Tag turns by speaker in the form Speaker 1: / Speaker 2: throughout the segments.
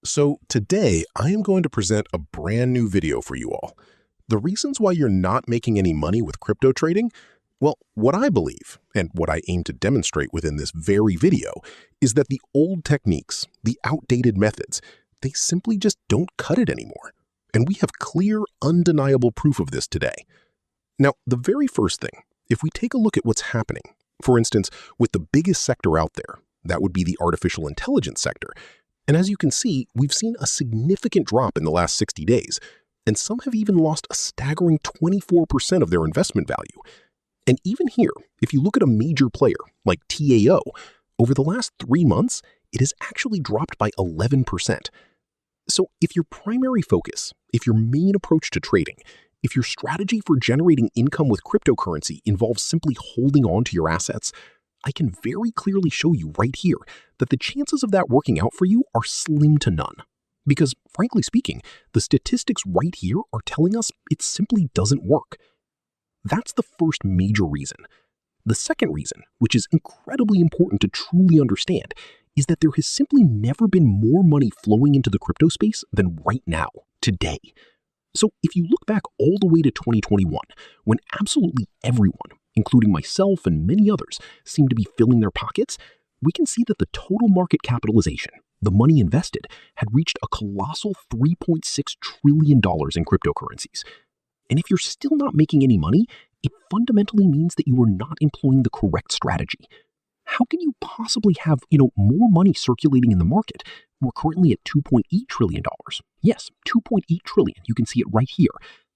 Speaker 1: So today I am going to present a brand new video for you all. The reasons why you're not making any money with crypto trading? Well, what I believe, and what I aim to demonstrate within this very video, is that the old techniques, the outdated methods, they simply just don't cut it anymore. And we have clear, undeniable proof of this today. Now, the very first thing, if we take a look at what's happening, for instance, with the biggest sector out there, that would be the artificial intelligence sector. And as you can see, we've seen a significant drop in the last 60 days, and some have even lost a staggering 24% of their investment value. And even here, if you look at a major player like TAO, over the last 3 months, it has actually dropped by 11%. So if your primary focus, if your main approach to trading, if your strategy for generating income with cryptocurrency involves simply holding on to your assets, I can very clearly show you right here that the chances of that working out for you are slim to none. Because, frankly speaking, the statistics right here are telling us it simply doesn't work. That's the first major reason. The second reason, which is incredibly important to truly understand, is that there has simply never been more money flowing into the crypto space than right now, today. So if you look back all the way to 2021, when absolutely everyone, including myself and many others, seem to be filling their pockets, we can see that the total market capitalization, the money invested, had reached a colossal $3.6 trillion in cryptocurrencies. And if you're still not making any money, it fundamentally means that you are not employing the correct strategy. How can you possibly have, more money circulating in the market? We're currently at $2.8 trillion. Yes, $2.8 trillion. You can see it right here.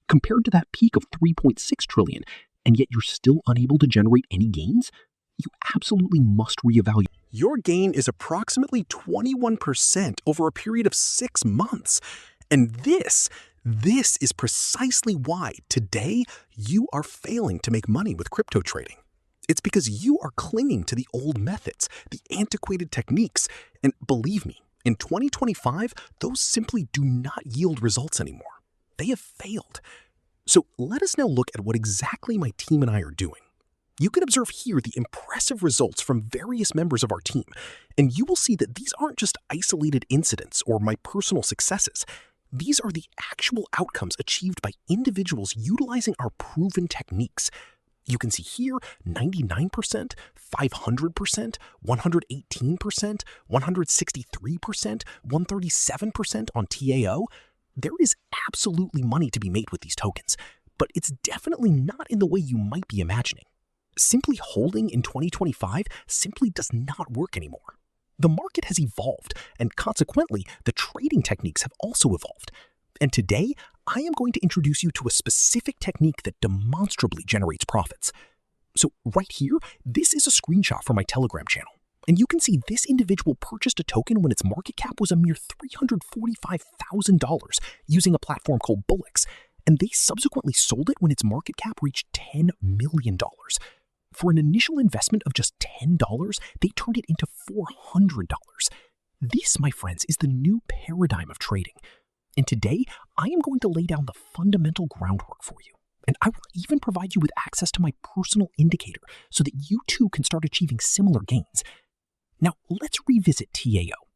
Speaker 1: Compared to that peak of $3.6 trillion, and yet you're still unable to generate any gains? You absolutely must reevaluate.
Speaker 2: Your gain is approximately 21% over a period of 6 months. And this is precisely why today you are failing to make money with crypto trading. It's because you are clinging to the old methods, the antiquated techniques, and believe me, in 2025, those simply do not yield results anymore. They have failed. So let us now look at what exactly my team and I are doing. You can observe here the impressive results from various members of our team, and you will see that these aren't just isolated incidents or my personal successes. These are the actual outcomes achieved by individuals utilizing our proven techniques. You can see here 99%, 500%, 118%, 163%, 137% on TAO. There is absolutely money to be made with these tokens, but it's definitely not in the way you might be imagining. Simply holding in 2025 simply does not work anymore. The market has evolved, and consequently, the trading techniques have also evolved. And today, I am going to introduce you to a specific technique that demonstrably generates profits. So right here, this is a screenshot from my Telegram channel. And you can see this individual purchased a token when its market cap was a mere $345,000 using a platform called Bullix, and they subsequently sold it when its market cap reached $10 million. For an initial investment of just $10, they turned it into $400. This, my friends, is the new paradigm of trading. And today, I am going to lay down the fundamental groundwork for you. And I will even provide you with access to my personal indicator so that you too can start achieving similar gains. Now, let's revisit TAO.